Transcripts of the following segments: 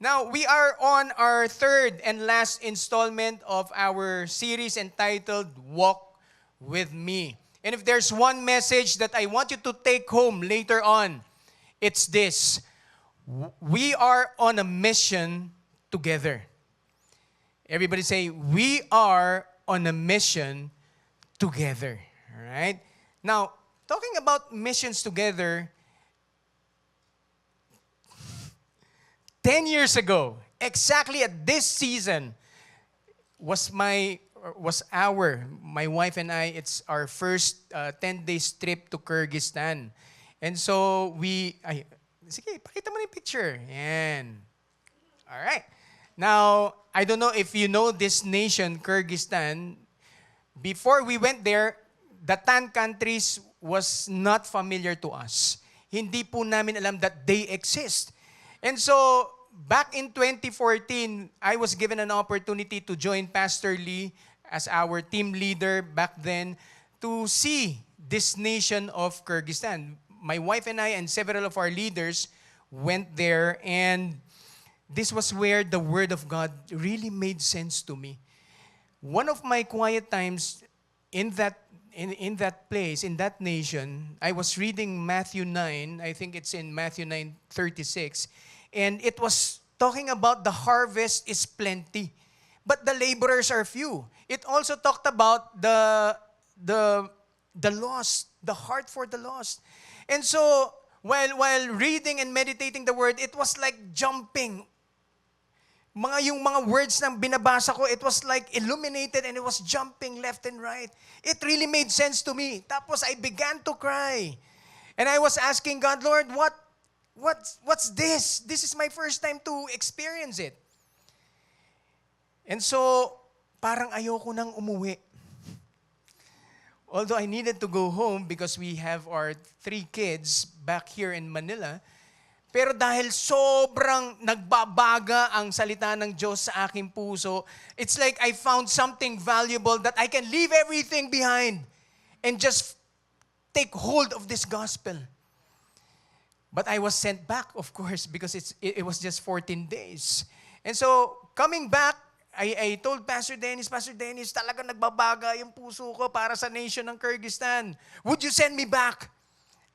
Now, we are on our third and last installment of our series entitled Walk With Me. And if there's one message that I want you to take home later on, it's this. We are on a mission together. Everybody say, we are on a mission together. All right? Now, talking about missions together, 10 years ago, exactly at this season, my wife and I, it's our first 10 days trip to Kyrgyzstan. And so sige, pakita mo na yung picture. Yan. All right. Now, I don't know if you know this nation, Kyrgyzstan. Before we went there, the 10 countries was not familiar to us. Hindi po namin alam that they exist. And so, back in 2014, I was given an opportunity to join Pastor Lee as our team leader back then to see this nation of Kyrgyzstan. My wife and I and several of our leaders went there, and this was where the Word of God really made sense to me. One of my quiet times in that place, in that nation, I was reading Matthew 9. I think it's in Matthew 9:36. And it was talking about the harvest is plenty, but the laborers are few. It also talked about the lost, the heart for the lost. And so, while reading and meditating the word, it was like jumping. Yung mga words na binabasa ko, it was like illuminated and it was jumping left and right. It really made sense to me. Tapos I began to cry. And I was asking God, Lord, what's this? This is my first time to experience it. And so, parang ayoko nang umuwi. Although I needed to go home because we have our 3 kids back here in Manila, pero dahil sobrang nagbabaga ang salita ng Diyos sa aking puso, it's like I found something valuable that I can leave everything behind and just take hold of this gospel. But I was sent back, of course, because it was just 14 days. And so, coming back, I told Pastor Dennis, talagang nagbabaga yung puso ko para sa nation ng Kyrgyzstan. Would you send me back?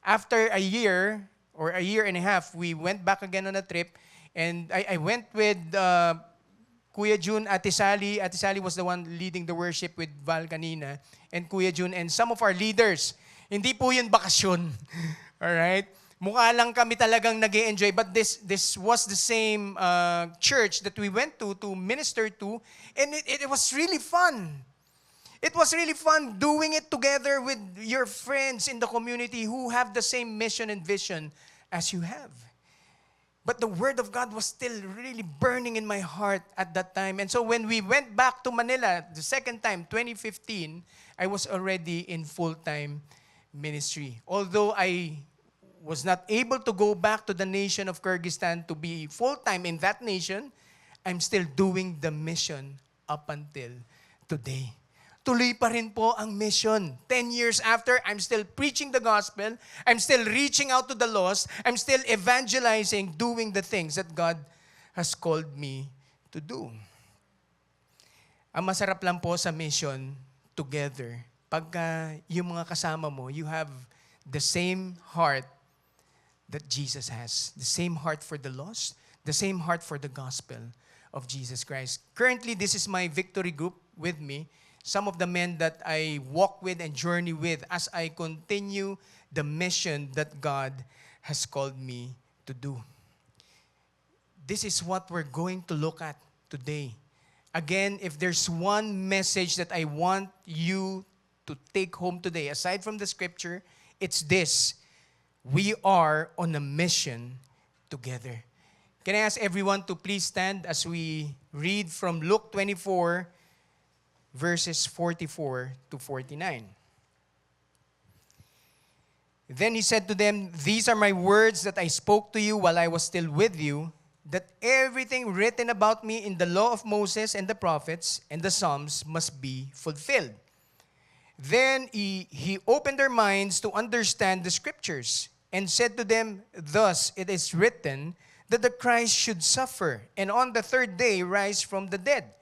After a year, or a year and a half, we went back again on a trip. And I went with Kuya Jun, Ate Sally. Ate Sally was the one leading the worship with Val kanina. And Kuya Jun and some of our leaders. Hindi po yun bakasyon. Alright? Mukha lang kami talagang nag-e-enjoy. But this was the same church that we went to minister to. And it was really fun. It was really fun doing it together with your friends in the community who have the same mission and vision as you have. But the Word of God was still really burning in my heart at that time. And so when we went back to Manila the second time, 2015, I was already in full-time ministry. Although I was not able to go back to the nation of Kyrgyzstan to be full-time in that nation, I'm still doing the mission up until today. Tuloy pa rin po ang mission. 10 years after, I'm still preaching the gospel. I'm still reaching out to the lost. I'm still evangelizing, doing the things that God has called me to do. Ang masarap lang po sa mission together, pagka yung mga kasama mo, you have the same heart that Jesus has. The same heart for the lost, the same heart for the gospel of Jesus Christ. Currently, this is my victory group with me. Some of the men that I walk with and journey with as I continue the mission that God has called me to do. This is what we're going to look at today. Again, if there's one message that I want you to take home today, aside from the scripture, it's this. We are on a mission together. Can I ask everyone to please stand as we read from Luke 24, verses 44 to 49. Then he said to them, "These are my words that I spoke to you while I was still with you, that everything written about me in the law of Moses and the prophets and the Psalms must be fulfilled." Then he opened their minds to understand the scriptures and said to them, "Thus it is written that the Christ should suffer, and on the third day rise from the dead,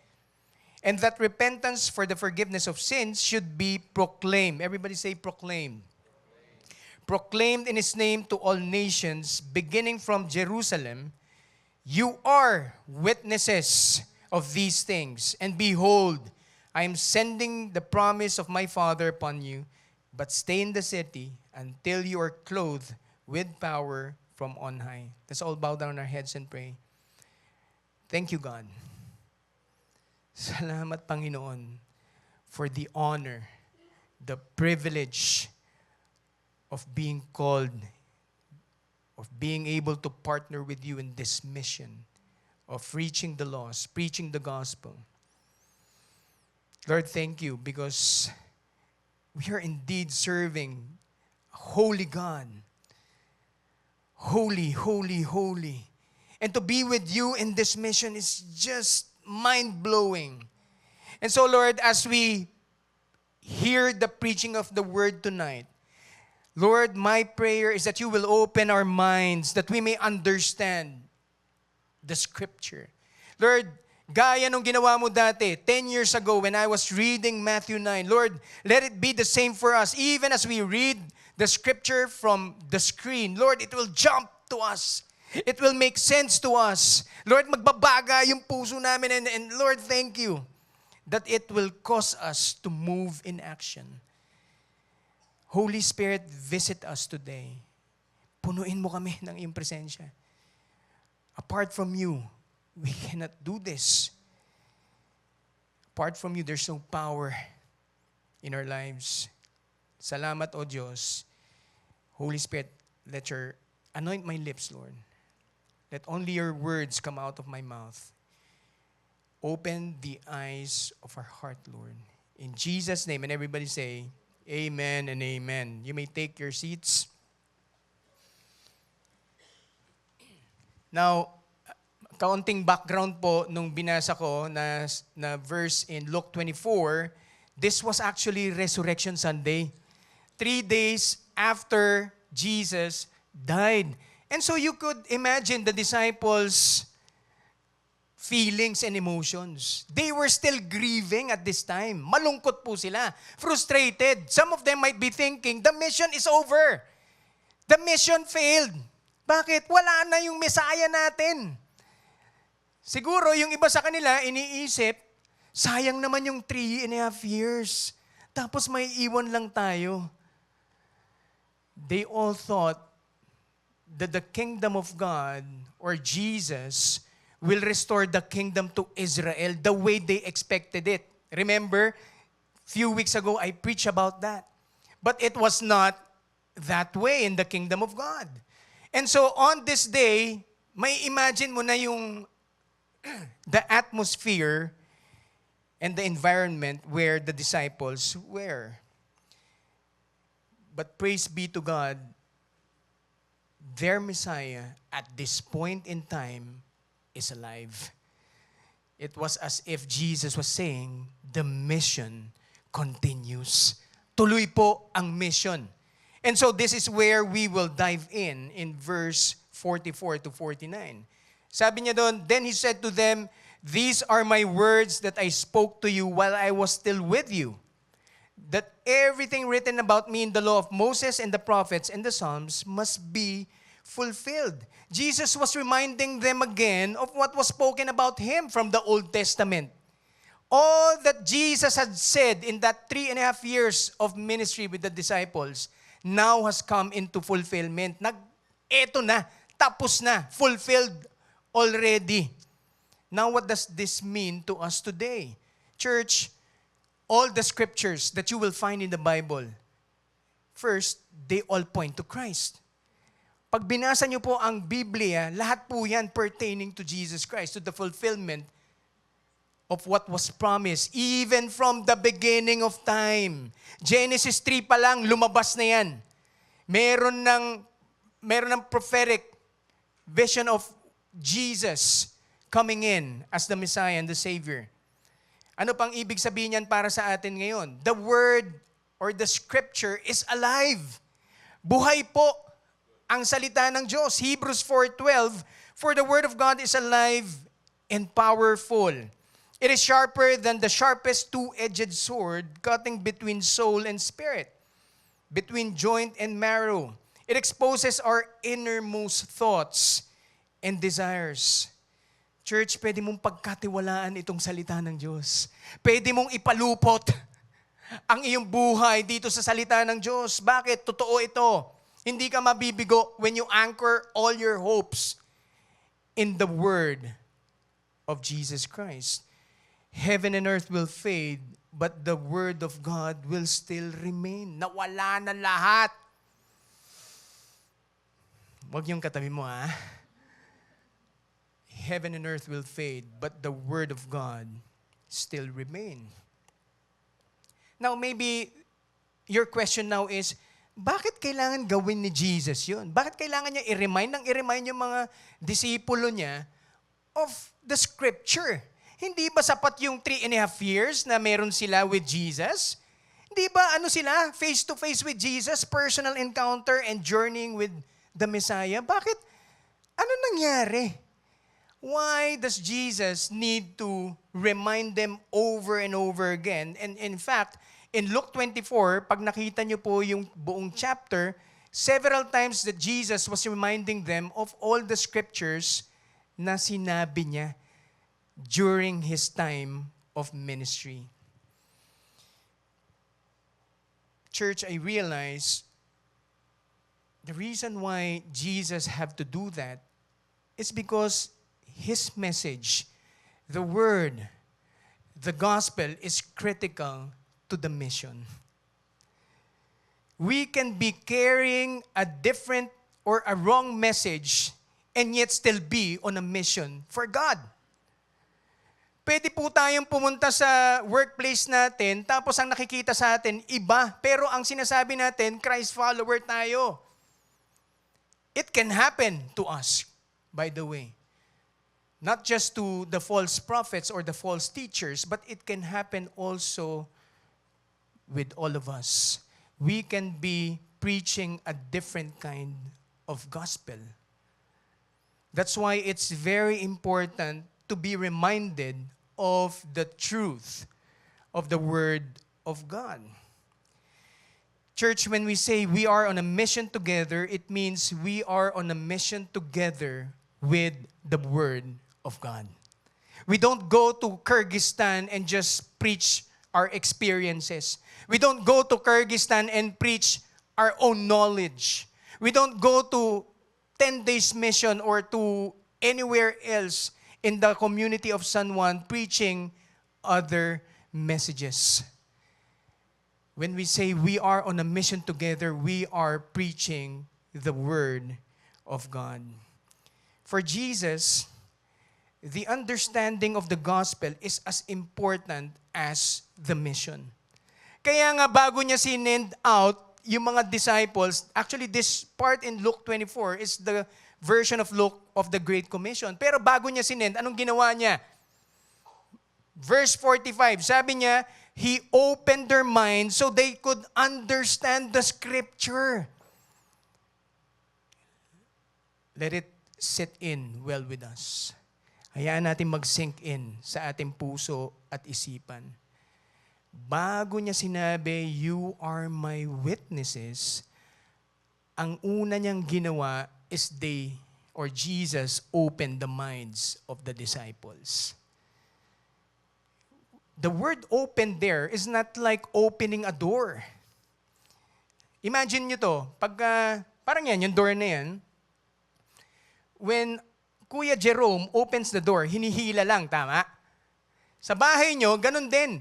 and that repentance for the forgiveness of sins should be proclaimed. Everybody say proclaimed. Proclaimed in His name to all nations, beginning from Jerusalem. You are witnesses of these things, and behold, I am sending the promise of my Father upon you, but stay in the city until you are clothed with power from on high. Let's all bow down our heads and pray. Thank you, God. Salamat, Panginoon, for the honor, the privilege of being called, of being able to partner with you in this mission of reaching the lost, preaching the gospel. Lord, thank you because we are indeed serving a holy God. Holy, holy, holy. And to be with you in this mission is just mind-blowing. And so, Lord, as we hear the preaching of the word tonight, Lord, my prayer is that you will open our minds that we may understand the scripture. Lord, gaya nung ginawa mo dati, 10 years ago when I was reading Matthew 9, Lord, let it be the same for us. Even as we read the scripture from the screen, Lord, it will jump to us. It will make sense to us. Lord, magbabaga yung puso namin. And Lord, thank you that it will cause us to move in action. Holy Spirit, visit us today. Punuin mo kami ng iyong presensya. Apart from you, we cannot do this. Apart from you, there's no power in our lives. Salamat, O Diyos. Holy Spirit, anoint my lips, Lord. Let only your words come out of my mouth. Open the eyes of our heart, Lord. In Jesus' name, and everybody say, amen and amen. You may take your seats. Now, kaunting background po nung binasa ko na verse in Luke 24, this was actually Resurrection Sunday. 3 days after Jesus died. And so you could imagine the disciples' feelings and emotions. They were still grieving at this time. Malungkot po sila. Frustrated. Some of them might be thinking, the mission is over. The mission failed. Bakit? Wala na yung Messiah natin. Siguro yung iba sa kanila iniisip, sayang naman yung 3.5 years. Tapos may iwan lang tayo. They all thought that the kingdom of God or Jesus will restore the kingdom to Israel the way they expected it. Remember, few weeks ago I preached about that. But it was not that way in the kingdom of God. And so on this day, may imagine mo na yung the atmosphere and the environment where the disciples were. But praise be to God, their Messiah at this point in time is alive. It was as if Jesus was saying, the mission continues. Tuloy po ang mission. And so this is where we will dive in verse 44 to 49. Sabi niya doon, then he said to them, these are my words that I spoke to you while I was still with you, that everything written about me in the law of Moses and the prophets and the Psalms must be fulfilled. Jesus was reminding them again of what was spoken about him from the Old Testament. All that Jesus had said in that 3.5 years of ministry with the disciples now has come into fulfillment. Eto na, tapos na, fulfilled already. Now, what does this mean to us today? Church, all the scriptures that you will find in the Bible, first, they all point to Christ. Pag binasa niyo po ang Biblia, lahat po yan pertaining to Jesus Christ, to the fulfillment of what was promised, even from the beginning of time. Genesis 3 pa lang, lumabas na yan. Meron ng prophetic vision of Jesus coming in as the Messiah and the Savior. Ano pang ibig sabihin yan para sa atin ngayon? The Word or the Scripture is alive. Buhay po ang salita ng Diyos. Hebrews 4:12, For the word of God is alive and powerful. It is sharper than the sharpest two-edged sword, cutting between soul and spirit, between joint and marrow. It exposes our innermost thoughts and desires. Church, pwede mong pagkatiwalaan itong salita ng Diyos. Pwede mong ipalupot ang iyong buhay dito sa salita ng Diyos. Bakit? Totoo ito. Hindi ka mabibigo when you anchor all your hopes in the Word of Jesus Christ. Heaven and earth will fade, but the Word of God will still remain. Nawala na lahat. Huwag yung katabi mo, ha? Heaven and earth will fade, but the Word of God still remain. Now, maybe your question now is, bakit kailangan gawin ni Jesus yun? Bakit kailangan niya i-remind yung mga disipulo niya of the Scripture? Hindi ba sapat yung 3.5 years na meron sila with Jesus? Hindi ba sila, face-to-face with Jesus, personal encounter and journeying with the Messiah? Bakit? Ano nangyari? Why does Jesus need to remind them over and over again? And in fact, in Luke 24, pag nakita niyo po yung buong chapter, several times that Jesus was reminding them of all the scriptures na sinabi niya during His time of ministry. Church, I realize the reason why Jesus had to do that is because His message, the Word, the Gospel is critical to the mission. We can be carrying a different or a wrong message and yet still be on a mission for God. Pwede po tayong pumunta sa workplace natin, tapos ang nakikita sa atin, iba. Pero ang sinasabi natin, Christ follower tayo. It can happen to us, by the way. Not just to the false prophets or the false teachers, but it can happen also with all of us. We can be preaching a different kind of gospel. That's why it's very important to be reminded of the truth of the Word of God. Church, when we say we are on a mission together, it means we are on a mission together with the Word of God. We don't go to Kyrgyzstan and just preach our experiences. We don't go to Kyrgyzstan and preach our own knowledge. We don't go to 10 days mission or to anywhere else in the community of San Juan preaching other messages. When we say we are on a mission together, we are preaching the Word of God. For Jesus, the understanding of the gospel is as important as the mission. Kaya nga bago niya sinend out yung mga disciples, actually this part in Luke 24 is the version of Luke of the Great Commission. Pero bago niya sinend, anong ginawa niya? Verse 45, sabi niya, He opened their minds so they could understand the Scripture. Let it sit in well with us. Hayaan natin mag-sink in sa ating puso at isipan. Bago niya sinabi, you are my witnesses, ang una niyang ginawa is Jesus opened the minds of the disciples. The word open there is not like opening a door. Imagine nyo to, parang yan, yung door na yan, when Kuya Jerome opens the door, hinihila lang, tama? Sa bahay nyo, ganun din.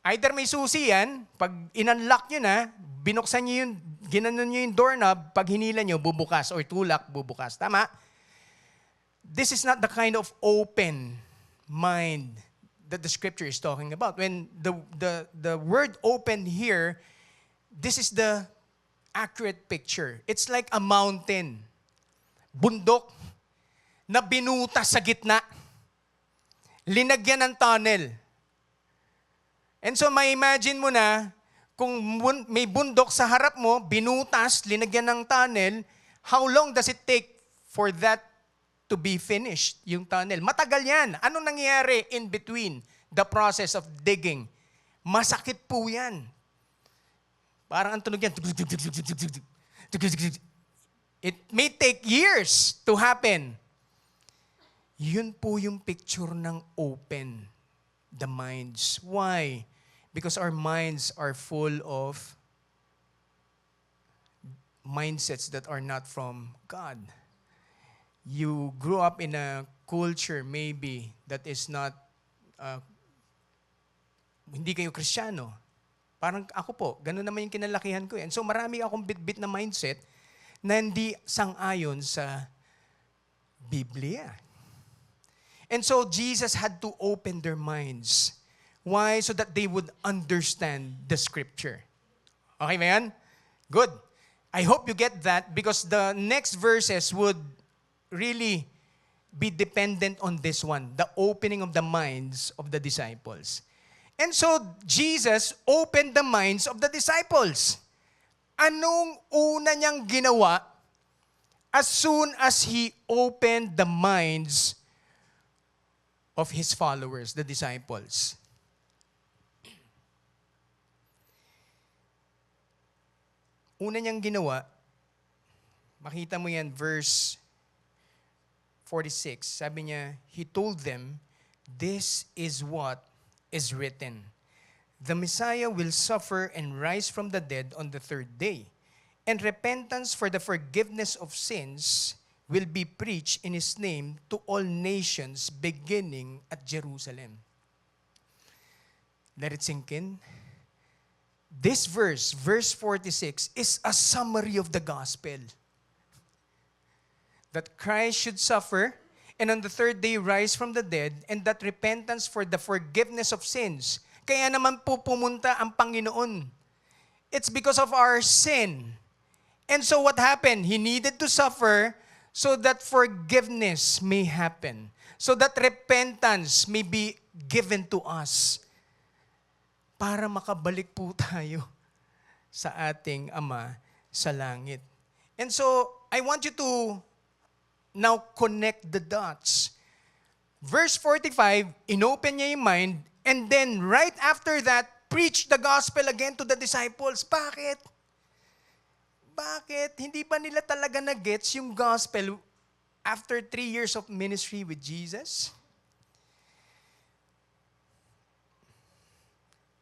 Either may susi yan, pag in-unlock nyo na, binuksan nyo yung, ginanon nyo yung doorknob, pag hinila nyo, bubukas, or tulak, bubukas. Tama? This is not the kind of open mind that the Scripture is talking about. When the word open here, this is the accurate picture. It's like a mountain, bundok, na binutas sa gitna, linagyan ng tunnel. And so may imagine mo na, kung may bundok sa harap mo, binutas, linagyan ng tunnel, how long does it take for that to be finished, yung tunnel. Matagal yan. Anong nangyayari in between the process of digging? Masakit po yan. Parang ang tunog yan. It may take years to happen. Yun po yung picture ng open the minds. Why? Because our minds are full of mindsets that are not from God. You grew up in a culture maybe that is not, hindi kayo Kristiyano. Parang ako po, ganun naman yung kinalakihan ko. And so marami akong bit-bit na mindset na hindi sang-ayon sa Biblia. And so Jesus had to open their minds. Why? So that they would understand the Scripture. Okay ba yan? Good. I hope you get that because the next verses would really be dependent on this one, the opening of the minds of the disciples. And so Jesus opened the minds of the disciples. Anong una niyang ginawa as soon as He opened the minds of His followers, the disciples? Una niyang ginawa, makita mo yan, verse 46. Sabi niya, He told them, "This is what is written. The Messiah will suffer and rise from the dead on the third day, and repentance for the forgiveness of sins will be preached in His name to all nations, beginning at Jerusalem." Let it sink in. This verse 46, is a summary of the gospel. That Christ should suffer and on the third day rise from the dead, and that repentance for the forgiveness of sins. Kaya naman po pumunta ang Panginoon. It's because of our sin. And so what happened? He needed to suffer so that forgiveness may happen. So that repentance may be given to us. Para makabalik po tayo sa ating Ama sa langit. And so, I want you to now connect the dots. Verse 45, inopen niya yung mind, and then right after that, preach the gospel again to the disciples. Bakit? Bakit? Hindi ba nila talaga na-gets yung gospel after 3 years of ministry with Jesus?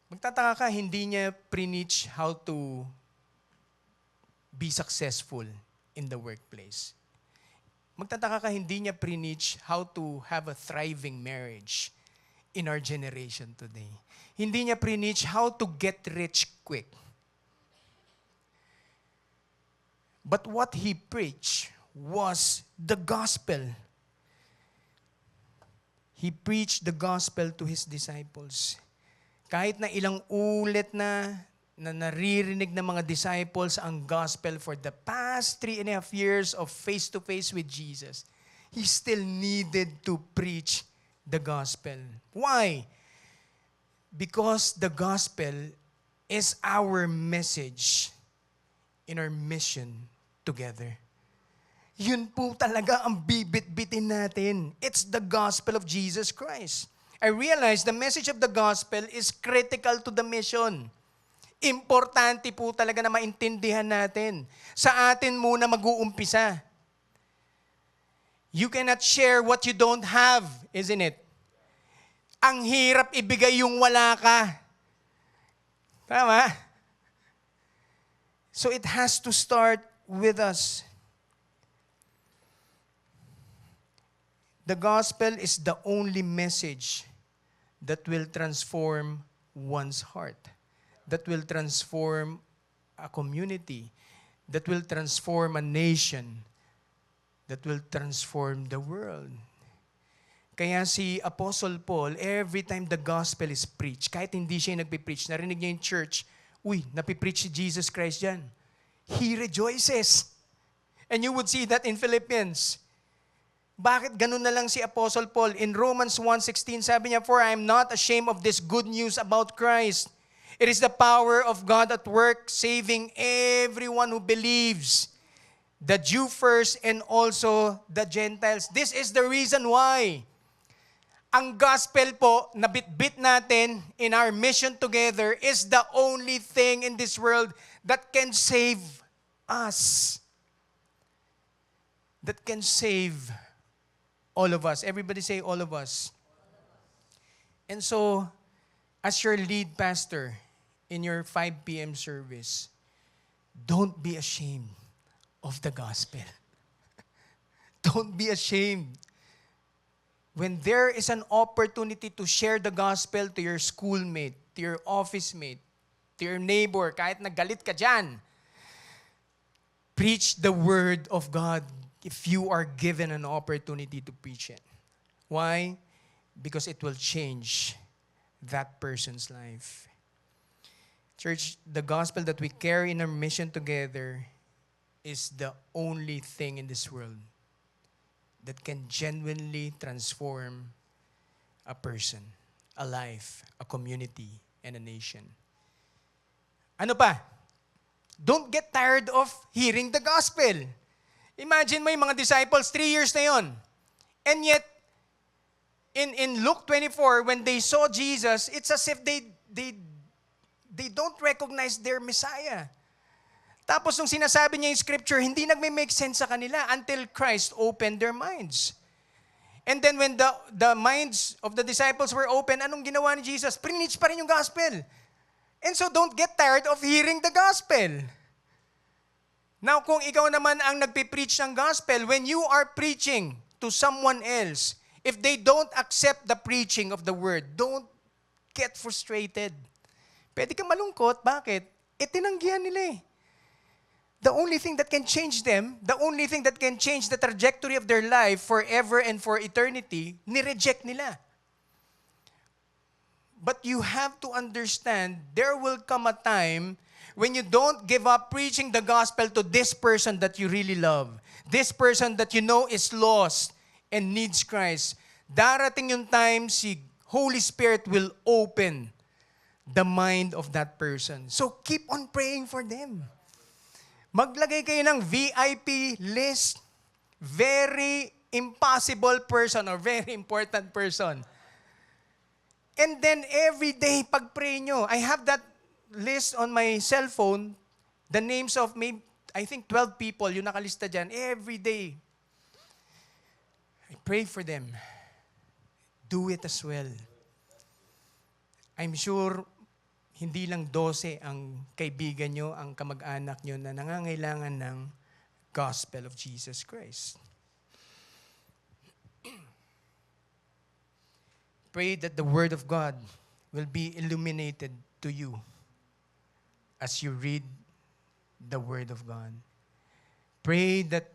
Magtataka ka, hindi niya preach how to be successful in the workplace. Magtataka ka, hindi niya preach how to have a thriving marriage in our generation today. Hindi niya preach how to get rich quick. But what he preached was the gospel. He preached the gospel to his disciples. Kahit na ilang ulit na naririnig ng mga disciples ang gospel for the past 3.5 years of face-to-face with Jesus, he still needed to preach the gospel. Why? Because the gospel is our message in our mission together. Yun po talaga ang bibit-bitin natin. It's the gospel of Jesus Christ. I realize the message of the gospel is critical to the mission. Importante po talaga na maintindihan natin. Sa atin muna mag-uumpisa. You cannot share what you don't have, isn't it? Ang hirap ibigay yung wala ka. Tama? So it has to start with us. The gospel is the only message that will transform one's heart, that will transform a community, that will transform a nation, that will transform the world. Kaya si Apostle Paul, every time the gospel is preached, kahit hindi siya nagpipreach, narinig niya yung church, uy, napipreach si Jesus Christ dyan. He rejoices. And you would see that in Philippians. Bakit ganun na lang si Apostle Paul? In Romans 1:16, sabi niya, "For I am not ashamed of this good news about Christ. It is the power of God at work, saving everyone who believes." the Jew first and also the Gentiles. This is the reason why ang gospel po na bit-bit natin in our mission together is the only thing in this world that can save us. That can save all of us. Everybody say all of us. And so, as your lead pastor in your 5 p.m. service, don't be ashamed of the gospel. Don't be ashamed. When there is an opportunity to share the gospel to your schoolmate, to your office mate, to your neighbor, kahit nagalit ka dyan, preach the word of God if you are given an opportunity to preach it. Why? Because it will change that person's life. Church, the gospel that we carry in our mission together is the only thing in this world that can genuinely transform a person, a life, a community, and a nation. Ano pa? Don't get tired of hearing the gospel. Imagine mo yung mga disciples, 3 years na yon. And yet, in Luke 24, when they saw Jesus, it's as if they don't recognize their Messiah. Tapos nung sinasabi niya yung scripture, hindi nagme-make sense sa kanila until Christ opened their minds. And then when the minds of the disciples were open, anong ginawa ni Jesus? Preach pa rin yung gospel. And so don't get tired of hearing the gospel. Now kung ikaw naman ang nagpipreach ng gospel, when you are preaching to someone else, if they don't accept the preaching of the word, don't get frustrated. Pwede ka malungkot. Bakit? Tinanggihan nila eh. The only thing that can change them, the only thing that can change the trajectory of their life forever and for eternity, nireject nila. But you have to understand, there will come a time when you don't give up preaching the gospel to this person that you really love, this person that you know is lost and needs Christ. Darating yung time, si Holy Spirit will open the mind of that person. So keep on praying for them. Maglagay kayo ng VIP list. Very impossible person or very important person. And then every day, pag-pray nyo, I have that list on my cell phone, the names of maybe, I think 12 people, yung nakalista dyan, every day. I pray for them. Do it as well. I'm sure hindi lang 12 ang kaibigan nyo, ang kamag-anak nyo na nangangailangan ng gospel of Jesus Christ. Pray that the word of God will be illuminated to you as you read the word of God. Pray that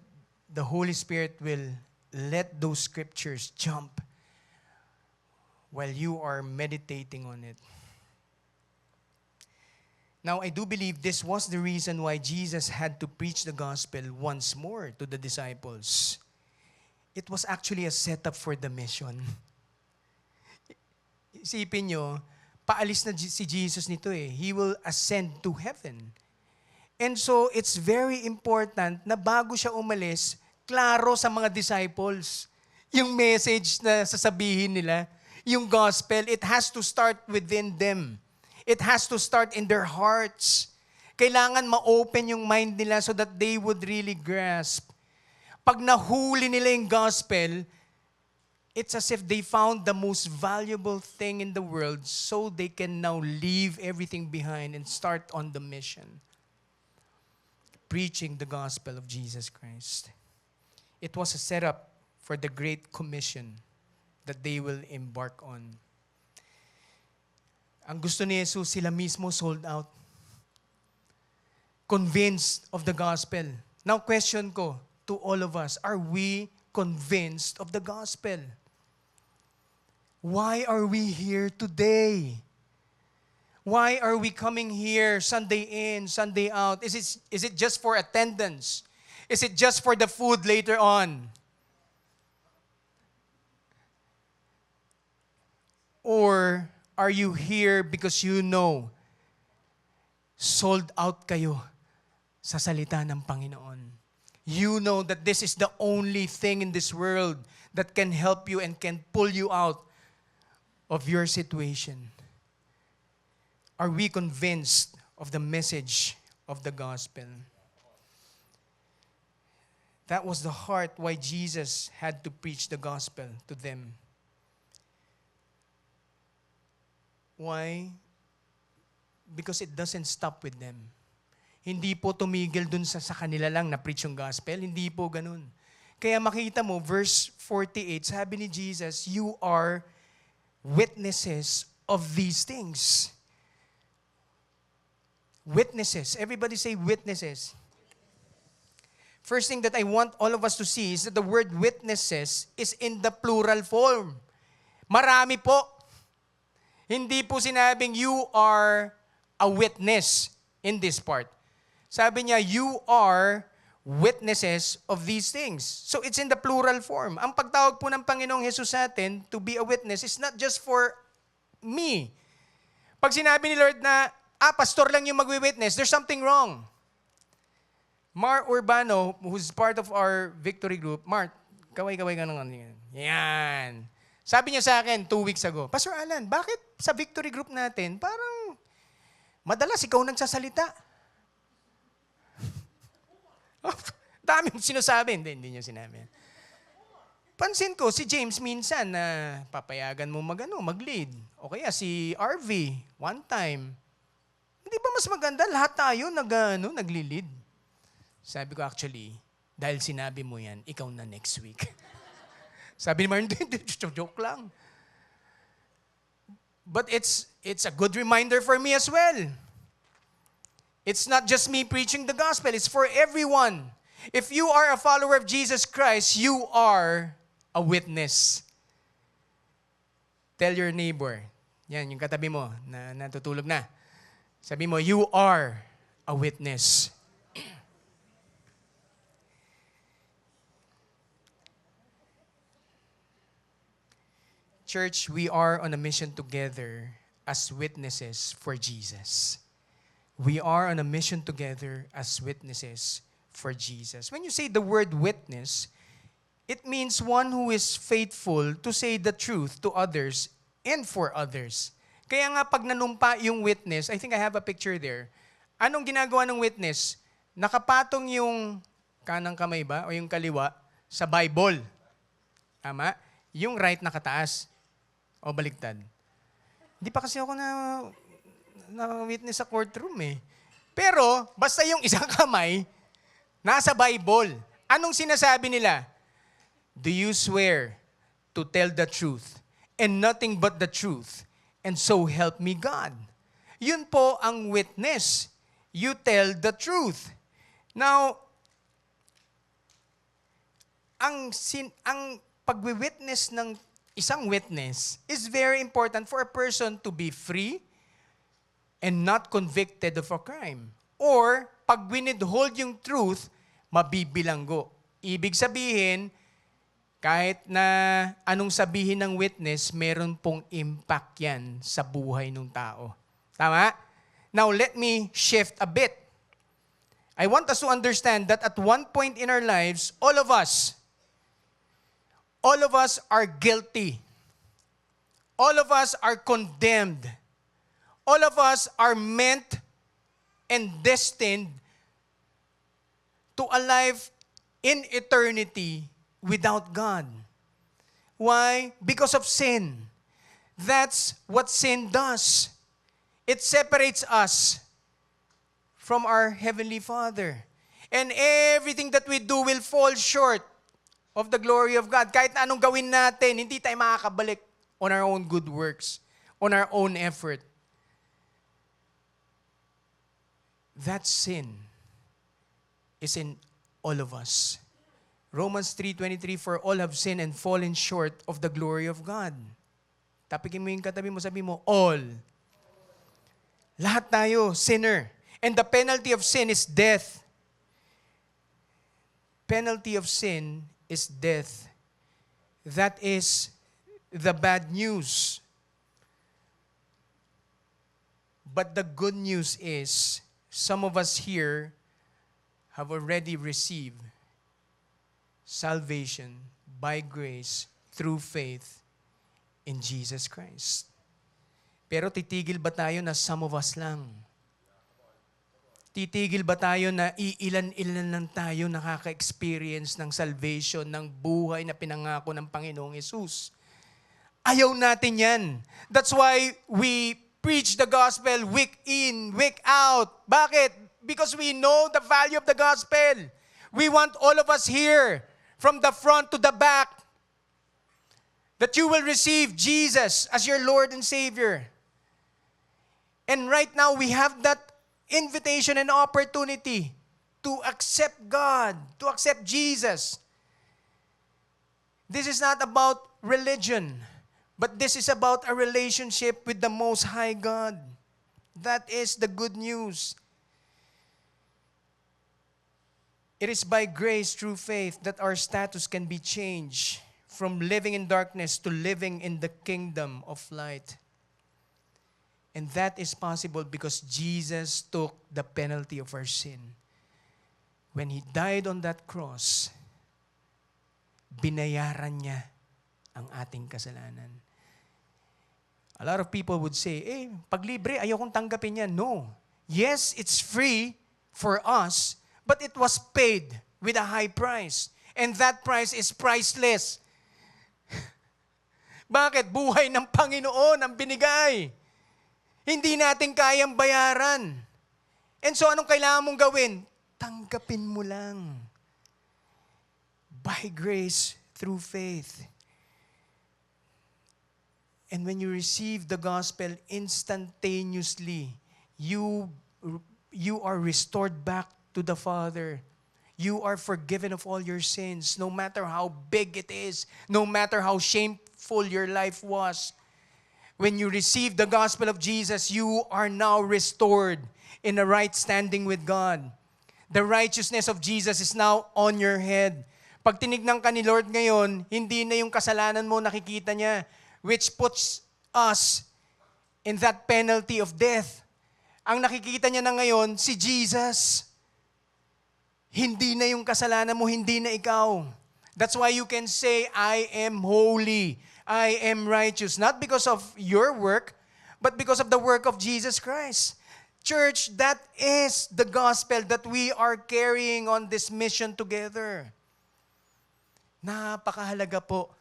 the Holy Spirit will let those scriptures jump while you are meditating on it. Now, I do believe this was the reason why Jesus had to preach the gospel once more to the disciples. It was actually a setup for the mission. Isipin nyo, paalis na si Jesus nito eh. He will ascend to heaven. And so, it's very important na bago siya umalis, klaro sa mga disciples. Yung message na sasabihin nila, yung gospel, it has to start within them. It has to start in their hearts. Kailangan ma-open yung mind nila so that they would really grasp. Pag nahuli nila yung gospel, it's as if they found the most valuable thing in the world so they can now leave everything behind and start on the mission. Preaching the gospel of Jesus Christ. It was a setup for the Great Commission that they will embark on. Ang gusto ni Jesus, sila mismo sold out. Convinced of the gospel. Now, question ko to all of us, are we convinced of the gospel? Why are we here today? Why are we coming here Sunday in, Sunday out? Is it just for attendance? Is it just for the food later on? Or are you here because you know sold out kayo sa salita ng Panginoon? You know that this is the only thing in this world that can help you and can pull you out of your situation. Are we convinced of the message of the gospel? That was the heart why Jesus had to preach the gospel to them. Why? Because it doesn't stop with them. Hindi po tumigil dun sa kanila lang na preach yung gospel. Hindi po ganun. Kaya makita mo, verse 48, sabi ni Jesus, you are witnesses of these things. Witnesses. Everybody say witnesses. First thing that I want all of us to see is that the word witnesses is in the plural form. Marami po. Hindi po sinabing you are a witness in this part. Sabi niya, you are witnesses of these things. So it's in the plural form. Ang pagtawag po ng Panginoong Jesus sa atin to be a witness is not just for me. Pag sinabi ni Lord na, pastor lang yung magwi-witness, there's something wrong. Mar Urbano, who's part of our victory group, Mark, kaway-kaway ka naman. Yan. Sabi niya sa akin 2 weeks ago, Pastor Alan, bakit sa victory group natin, parang madalas ikaw nagsasalita? Dami mong sinasabi. Hindi niya sinabi. Pansin ko, si James minsan na papayagan mo mag-lead. O kaya si RV, one time. Hindi ba mas maganda? Lahat tayo nagli-lead. Sabi ko actually, dahil sinabi mo yan, ikaw na next week. Sabi ni Martin, hindi, joke lang. But it's a good reminder for me as well. It's not just me preaching the gospel, it's for everyone. If you are a follower of Jesus Christ, you are a witness. Tell your neighbor, yan, yung katabi mo na natutulog na. Sabi mo, you are a witness. Church, we are on a mission together as witnesses for Jesus. We are on a mission together as witnesses for Jesus. When you say the word witness, it means one who is faithful to say the truth to others and for others. Kaya nga pag nanumpa yung witness, I think I have a picture there. Anong ginagawa ng witness? Nakapatong yung kanang kamay ba o yung kaliwa sa Bible. Tama? Yung right nakataas. O baligtad. Hindi pa kasi ako na-witness sa courtroom eh. Pero, basta yung isang kamay, nasa Bible. Anong sinasabi nila? Do you swear to tell the truth and nothing but the truth, and so help me God? Yun po ang witness. You tell the truth. Now, ang pag-witness ng isang witness is very important for a person to be free and not convicted of a crime. Or, pag winidhold yung truth, mabibilanggo. Ibig sabihin, kahit na anong sabihin ng witness, meron pong impact yan sa buhay ng tao. Tama? Now, let me shift a bit. I want us to understand that at one point in our lives, all of us are guilty. All of us are condemned. All of us are meant and destined to a life in eternity without God. Why? Because of sin. That's what sin does. It separates us from our Heavenly Father. And everything that we do will fall short of the glory of God. Kahit na anong gawin natin, hindi tayo makakabalik on our own good works, on our own effort. That sin is in all of us. Romans 3:23, for all have sinned and fallen short of the glory of God. Tapikin mo yung katabi mo, sabi mo, all. Lahat tayo, sinner. And the penalty of sin is death. Penalty of sin is death. That is the bad news. But the good news is, some of us here have already received salvation by grace through faith in Jesus Christ. Pero titigil ba tayo na some of us lang? Titigil ba tayo na iilan-ilan lang tayo nakaka-experience ng salvation, ng buhay na pinangako ng Panginoong Yesus? Ayaw natin yan. That's why we preach the gospel week in, week out. Bakit? Because we know the value of the gospel. We want all of us here, from the front to the back, that you will receive Jesus as your Lord and Savior. And right now, we have that invitation and opportunity to accept God, to accept Jesus. This is not about religion, but this is about a relationship with the Most High God. That is the good news. It is by grace through faith that our status can be changed from living in darkness to living in the kingdom of light. And that is possible because Jesus took the penalty of our sin. When He died on that cross, binayaran niya ang ating kasalanan. A lot of people would say, pag libre, ayokong tanggapin yan. No. Yes, it's free for us, but it was paid with a high price. And that price is priceless. Bakit? Buhay ng Panginoon ang binigay. Hindi natin kayang bayaran. And so, anong kailangan mong gawin? Tanggapin mo lang. By grace, through faith. And when you receive the gospel instantaneously, you are restored back to the Father. You are forgiven of all your sins, no matter how big it is, no matter how shameful your life was. When you receive the gospel of Jesus, you are now restored in a right standing with God. The righteousness of Jesus is now on your head. Pag tinignan ka ni Lord ngayon, hindi na yung kasalanan mo nakikita niya, which puts us in that penalty of death. Ang nakikita niya na ngayon, si Jesus. Hindi na yung kasalanan mo, hindi na ikaw. That's why you can say, I am holy. I am righteous, not because of your work, but because of the work of Jesus Christ. Church, that is the gospel that we are carrying on this mission together. Napakahalaga po.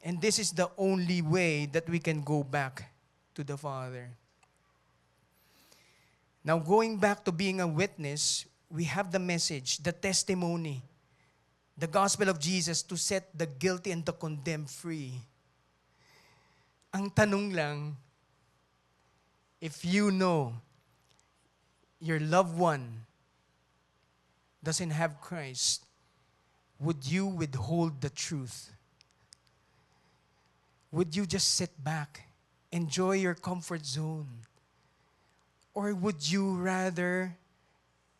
And this is the only way that we can go back to the Father. Now, going back to being a witness, we have the message, the testimony, the gospel of Jesus to set the guilty and the condemned free. Ang tanong lang, if you know your loved one doesn't have Christ, would you withhold the truth? Would you just sit back, enjoy your comfort zone? Or would you rather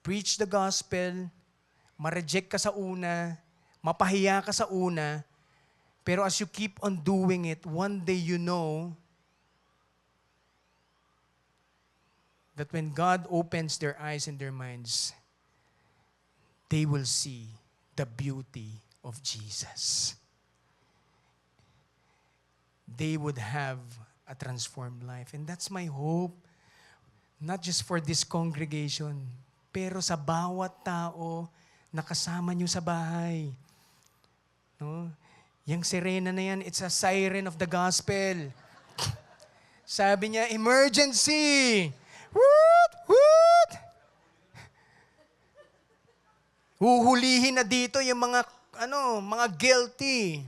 preach the gospel, ma-reject ka sa una, mapahiya ka sa una, pero as you keep on doing it, one day you know that when God opens their eyes and their minds, they will see the beauty of Jesus. They would have a transformed life. And that's my hope, not just for this congregation, pero sa bawat tao na kasama nyo sa bahay. No? Yung sirena na yan, it's a siren of the gospel. Sabi niya, emergency! Woot! Woot! Huhulihin na dito yung mga guilty.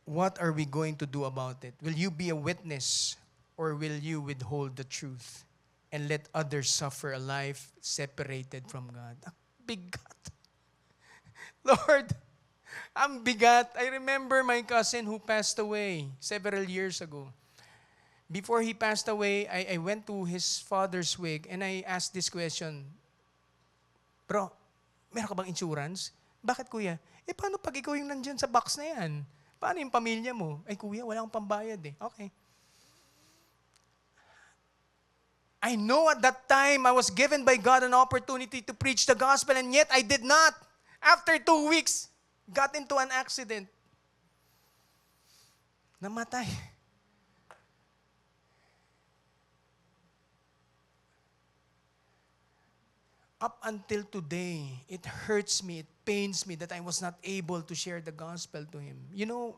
What are we going to do about it? Will you be a witness or will you withhold the truth and let others suffer a life separated from God? Ang bigat. Lord, ang bigat. I remember my cousin who passed away several years ago. Before he passed away, I went to his father's wake and I asked this question, Bro, meron ka bang insurance? Bakit kuya? Paano pag ikaw yung nandyan sa box na yan? Paano yung pamilya mo? Ay kuya, wala akong pambayad eh. Okay. I know at that time I was given by God an opportunity to preach the gospel, and yet I did not. After 2 weeks, got into an accident. Namatay. Up until today, it hurts me, it pains me that I was not able to share the gospel to him. You know,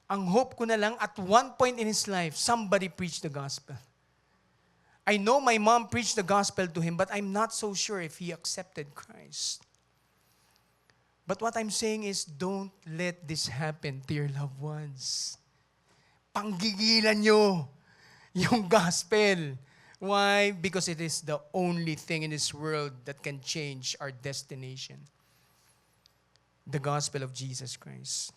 ang hope ko na lang, at one point in his life, somebody preached the gospel. I know my mom preached the gospel to him, but I'm not so sure if he accepted Christ. But what I'm saying is, don't let this happen to your loved ones. Panggigilan nyo yung gospel. Why? Because it is the only thing in this world that can change our destination. The gospel of Jesus Christ.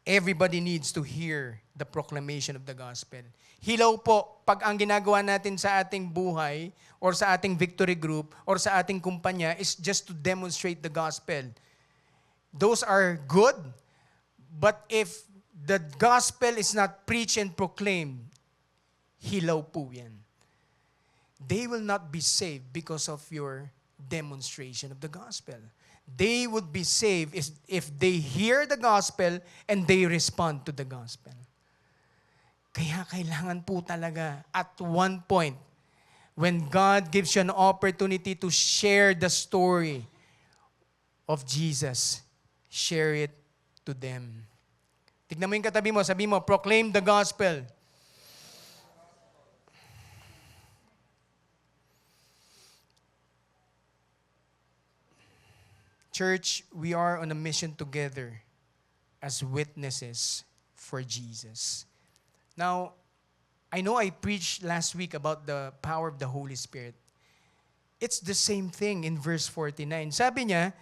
Everybody needs to hear the proclamation of the gospel. Hilaw po, pag ang ginagawa natin sa ating buhay, or sa ating victory group, or sa ating kumpanya, is just to demonstrate the gospel. Those are good, but if the gospel is not preached and proclaimed, hilaw po yan. They will not be saved because of your demonstration of the gospel. They would be saved if they hear the gospel and they respond to the gospel. Kaya kailangan po talaga at one point, when God gives you an opportunity to share the story of Jesus, share it to them. Tignan mo yung katabi mo, sabi mo, proclaim the gospel. Church, we are on a mission together as witnesses for Jesus. Now, I know I preached last week about the power of the Holy Spirit. It's the same thing in verse 49. Sabi niya,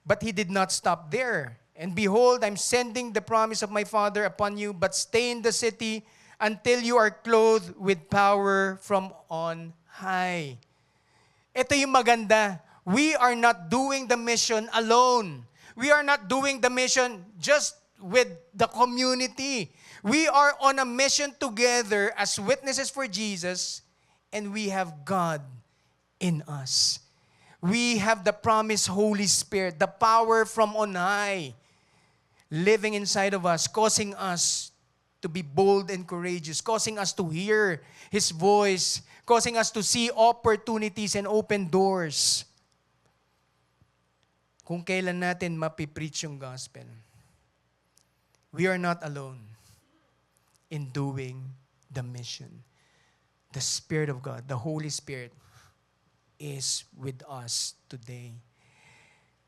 but he did not stop there. And behold, I'm sending the promise of my Father upon you, but stay in the city until you are clothed with power from on high. Ito yung maganda. We are not doing the mission alone. We are not doing the mission just with the community. We are on a mission together as witnesses for Jesus, and we have God in us. We have the promised Holy Spirit, the power from on high, living inside of us, causing us to be bold and courageous, causing us to hear His voice, causing us to see opportunities and open doors. Kung kailan natin mapipreach yung gospel, we are not alone in doing the mission. The Spirit of God, the Holy Spirit, is with us today.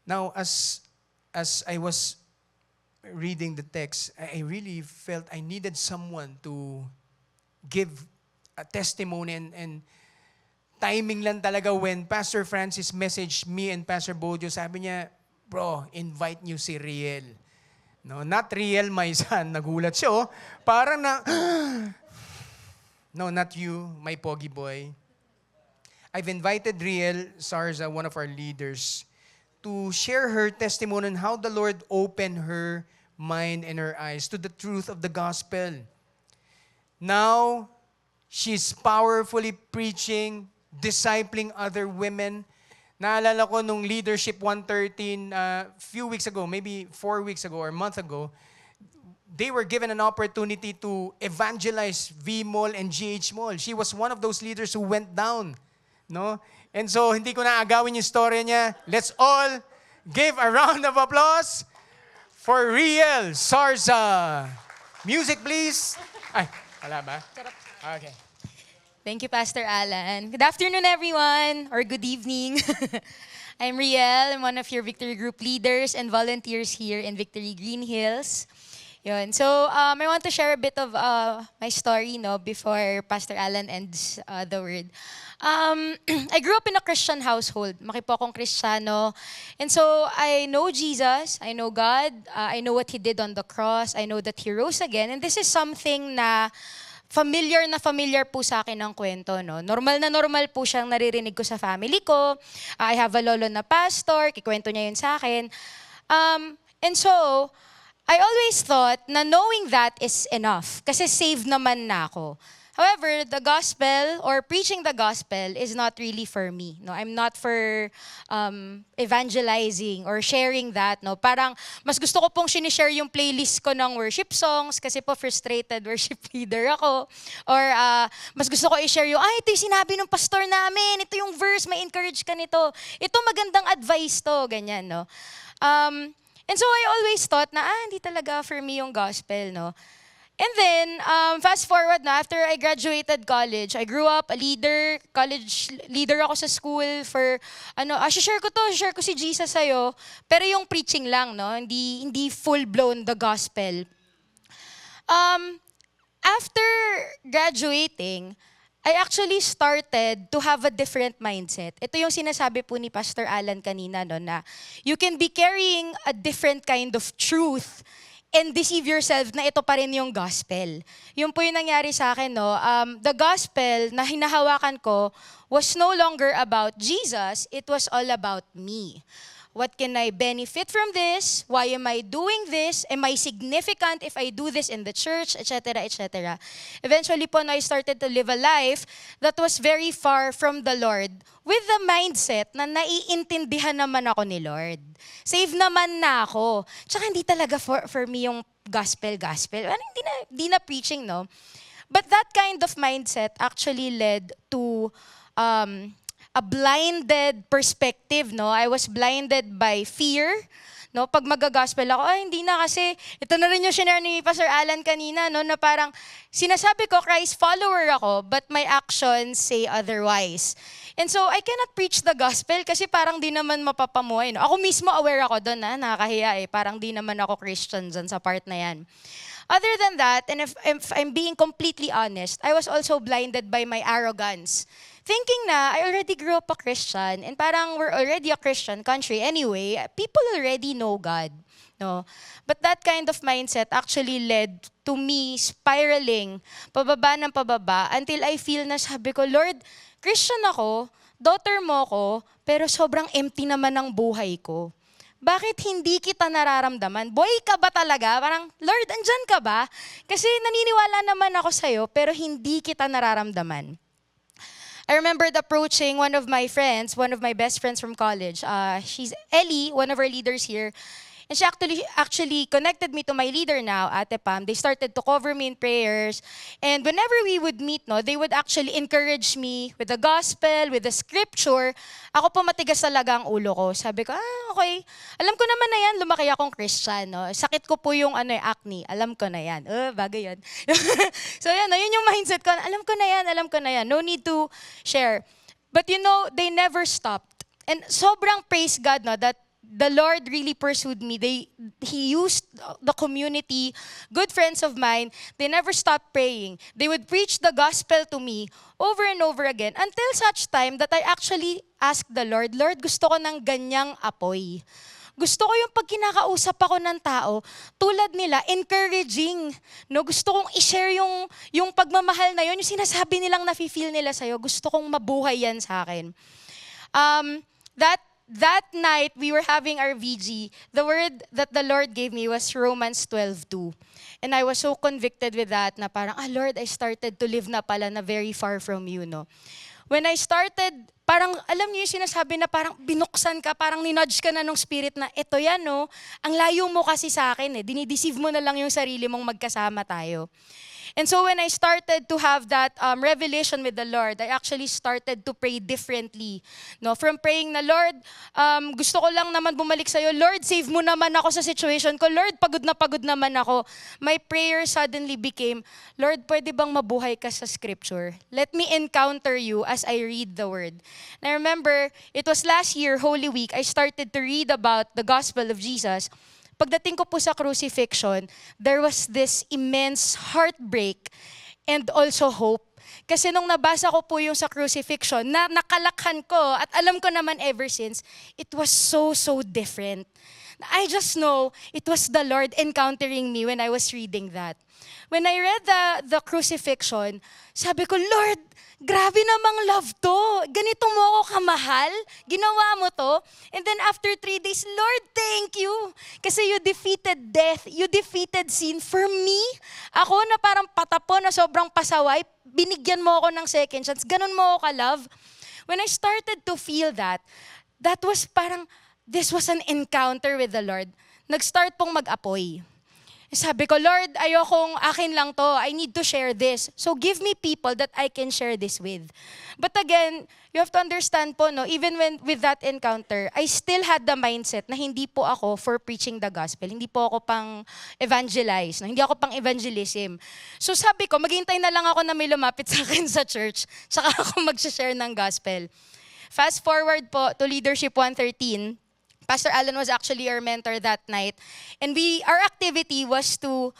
Now, as I was reading the text, I really felt I needed someone to give a testimony, and timing lang talaga when Pastor Francis messaged me and Pastor Bojo, sabi niya, bro, invite niyo si Riel. No, not Riel, my son. Nagulat siya, oh. Parang na, no, not you, my pogi boy. I've invited Riel Sarza, one of our leaders, to share her testimony on how the Lord opened her mind and her eyes to the truth of the gospel. Now, she's powerfully preaching, discipling other women. Naalala ko nung Leadership 113, few weeks ago, maybe 4 weeks ago or a month ago, they were given an opportunity to evangelize V Mall and GH Mall. She was one of those leaders who went down. No? And so, hindi ko na agawin yung story niya. Let's all give a round of applause for Riel Sarza. Music, please. Ay, wala ba? Okay. Thank you, Pastor Alan. Good afternoon, everyone, or good evening. I'm Riel. I'm one of your Victory Group leaders and volunteers here in Victory Green Hills. Yun. So, I want to share a bit of my story, no, before Pastor Alan ends the word. I grew up in a Christian household. Maki po akong Kristiyano. And so, I know Jesus. I know God. I know what He did on the cross. I know that He rose again. And this is something na familiar po sa akin ng kwento, no? Normal na normal po siyang naririnig ko sa family ko. I have a lolo na pastor, kikwento niya yun sa akin. And so, I always thought na knowing that is enough. Kasi saved naman na ako. However, the gospel or preaching the gospel is not really for me. No, I'm not for evangelizing or sharing that. No, parang mas gusto ko pong sinishare yung playlist ko ng worship songs kasi po frustrated worship leader ako. Or mas gusto ko i-share yung, ito yung sinabi ng pastor namin, ito yung verse, may encourage ka nito. Ito magandang advice to, ganyan, no. And so I always thought na, hindi talaga for me yung gospel, no. And then, fast forward na, after I graduated college, I grew up a leader, college leader ako sa school for, share ko si Jesus sa'yo, pero yung preaching lang, no? Hindi full-blown the gospel. After graduating, I actually started to have a different mindset. Ito yung sinasabi po ni Pastor Alan kanina, no, na you can be carrying a different kind of truth and deceive yourself na ito pa rin yung gospel. Yun po yung nangyari sa akin, no? The gospel na hinahawakan ko was no longer about Jesus, it was all about me. What can I benefit from this? Why am I doing this? Am I significant if I do this in the church? Etc., etc. Eventually po, I started to live a life that was very far from the Lord with the mindset na naiintindihan naman ako ni Lord. Save naman na ako. Tsaka hindi talaga for me yung gospel. Hindi na preaching, no? But that kind of mindset actually led to a blinded perspective, no? I was blinded by fear, no? Pag mag-gospel ako, hindi na kasi, ito na rin yung share ni Pastor Alan kanina, no? Na parang, sinasabi ko, Christ follower ako, but my actions say otherwise. And so, I cannot preach the gospel kasi parang di naman mapapamuhay, no? Ako mismo aware ako doon, nakakahiya parang di naman ako Christian dyan sa part na yan. Other than that, and if I'm being completely honest, I was also blinded by my arrogance. Thinking na I already grew up a Christian and parang we're already a Christian country anyway, people already know God. No? But that kind of mindset actually led to me spiraling pababa ng pababa until I feel na sabi ko, Lord, Christian ako, daughter mo ko, pero sobrang empty naman ng buhay ko. Bakit hindi kita nararamdaman? Boy ka ba talaga? Parang, Lord, andyan ka ba? Kasi naniniwala naman ako sa'yo, pero hindi kita nararamdaman. I remember approaching one of my friends, one of my best friends from college. She's Ellie, one of our leaders here. And she actually connected me to my leader now, Ate Pam. They started to cover me in prayers. And whenever we would meet, no, they would actually encourage me with the gospel, with the scripture. Ako po matigas talaga ang ulo ko. Sabi ko, okay. Alam ko naman na yan, lumaki akong Christian. No? Sakit ko po yung acne. Alam ko na yan. Bagay yan. So yan, no, yun yung mindset ko. Alam ko na yan. No need to share. But you know, they never stopped. And sobrang praise God, no, that the Lord really pursued me. He used the community, good friends of mine. They never stopped praying. They would preach the gospel to me over and over again until such time that I actually asked the Lord, Lord, gusto ko ng ganyang apoy. Gusto ko yung pag kinakausap ako ng tao, tulad nila, encouraging. No? Gusto kong i-share yung pagmamahal na yun, yung sinasabi nilang nafe-feel nila sa'yo. Gusto kong mabuhay yan sa akin. That night, we were having our VG. The word that the Lord gave me was Romans 12:2. And I was so convicted with that na parang, Lord, I started to live na pala na very far from you, no? When I started, parang, alam niyo yung sinasabi na parang binuksan ka, parang ninudge ka na ng spirit na, eto yan, no? Ang layo mo kasi sa akin, dinideceive mo na lang yung sarili mong magkasama tayo. And so when I started to have that revelation with the Lord, I actually started to pray differently. No, from praying na, Lord, gusto ko lang naman bumalik sa'yo. Lord, save mo naman ako sa situation ko. Lord, pagod naman ako. My prayer suddenly became, Lord, pwede bang mabuhay ka sa scripture? Let me encounter you as I read the word. And I remember, it was last year, Holy Week, I started to read about the gospel of Jesus. Pagdating ko po sa crucifixion, there was this immense heartbreak and also hope. Kasi nung nabasa ko po yung sa crucifixion, na nakalakhan ko at alam ko naman ever since, it was so different. I just know it was the Lord encountering me when I was reading that. When I read the crucifixion, sabi ko, Lord, grabe namang love to. Ganito mo ako kamahal. Ginawa mo to. And then after 3 days, Lord, thank you. Kasi you defeated death. You defeated sin for me. Ako na parang patapon na sobrang pasaway, binigyan mo ako ng second chance, ganun mo ako ka-love. When I started to feel that was parang, this was an encounter with the Lord. Nag-start pong mag-apoy. Sabi ko, Lord, ayokong akin lang to. I need to share this. So give me people that I can share this with. But again, you have to understand po, no, even when with that encounter, I still had the mindset na hindi po ako for preaching the gospel. Hindi po ako pang evangelize. No? Hindi ako pang evangelism. So sabi ko, maghintay na lang ako na may lumapit sa akin sa church. Saka ako mag-share ng gospel. Fast forward po to Leadership 113. Pastor Alan was actually our mentor that night. And our activity was to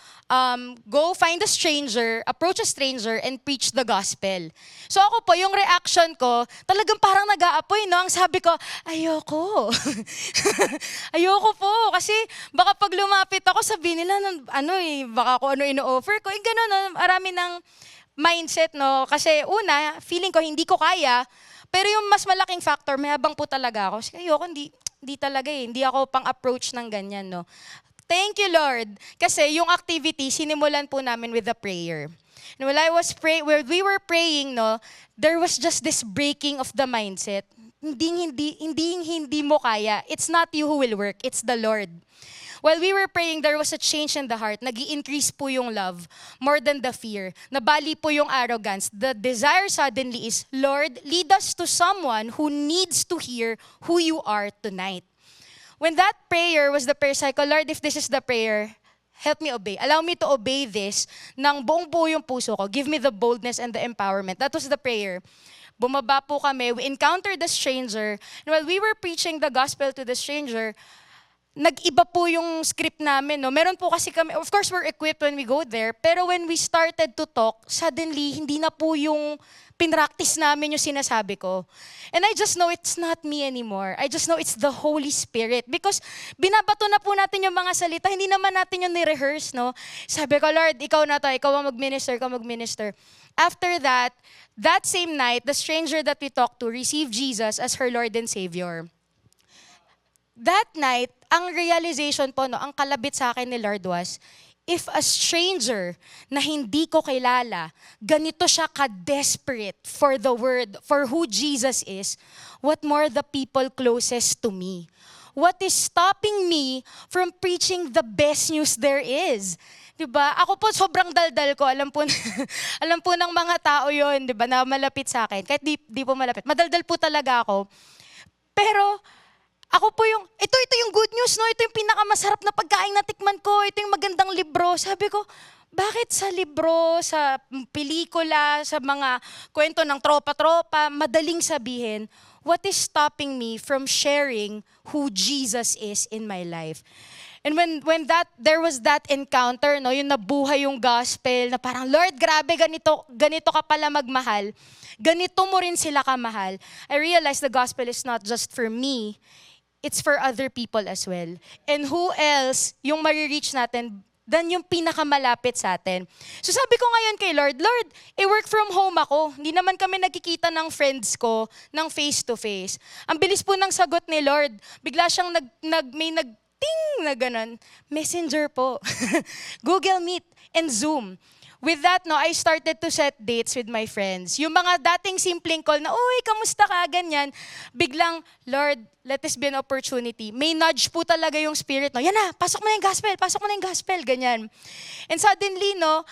go find a stranger, approach a stranger, and preach the gospel. So ako po, yung reaction ko, talagang parang nag-aapoy, no? Ang sabi ko, ayoko. Ayoko po. Kasi baka pag lumapit ako, sabihin nila, baka ako ano ino-offer ko. Ganun, no? Marami ng mindset, no? Kasi una, feeling ko hindi ko kaya. Pero yung mas malaking factor, may habang po talaga ako. Kasi ayoko, hindi talaga eh. Hindi ako pang-approach ng ganyan, no. Thank you, Lord. Kasi yung activity, sinimulan po namin with a prayer. And while we were praying, no, there was just this breaking of the mindset. Hindi mo kaya. It's not you who will work. It's the Lord. While we were praying, there was a change in the heart. Nag-i-increase po yung love more than the fear. Nabali po yung arrogance. The desire suddenly is, Lord, lead us to someone who needs to hear who you are tonight. When that prayer was the prayer cycle, Lord, if this is the prayer, help me obey. Allow me to obey this ng buong buo yung puso ko. Give me the boldness and the empowerment. That was the prayer. Bumaba po kami. We encountered the stranger. And while we were preaching the gospel to the stranger, nag-iba po yung script namin, no? Meron po kasi kami, of course we're equipped when we go there, pero when we started to talk, suddenly, hindi na po yung pinractice namin yung sinasabi ko. And I just know it's not me anymore. I just know it's the Holy Spirit. Because binabato na po natin yung mga salita, hindi naman natin yung ni-rehearse, no? Sabi ko, Lord, ikaw na to, ikaw ang mag-minister, ikaw mag-minister. After that same night, the stranger that we talked to received Jesus as her Lord and Savior. That night, ang realization po, no, ang kalabit sa akin ni Lord was, if a stranger na hindi ko kilala, ganito siya ka-desperate for the word, for who Jesus is, what more the people closest to me? What is stopping me from preaching the best news there is? Diba? Ako po sobrang daldal ko. Alam po ng mga tao yon, diba, na malapit sa akin. Kahit di po malapit. Madaldal po talaga ako. Pero, ako po ito yung good news, no? Ito yung pinakamasarap na pagkain na tikman ko. Ito yung magandang libro. Sabi ko, bakit sa libro, sa pelikula, sa mga kwento ng tropa-tropa, madaling sabihin, what is stopping me from sharing who Jesus is in my life? And when there was that encounter, no, yung nabuhay yung gospel, na parang, Lord, grabe, ganito ka pala magmahal. Ganito mo rin sila kamahal. I realized the gospel is not just for me, it's for other people as well. And who else yung marireach natin than yung pinakamalapit sa atin. So sabi ko ngayon kay Lord, work from home ako. Hindi naman kami nagkikita ng friends ko ng face to face. Ang bilis po ng sagot ni Lord. Bigla siyang may ting na ganun. Messenger po. Google Meet and Zoom. With that, no, I started to set dates with my friends. Yung mga dating simpleng call na, uy, kamusta ka, ganyan. Biglang, Lord, let this be an opportunity. May nudge po talaga yung spirit, no. Yan na, pasok mo na yung gospel, ganyan. And suddenly, no,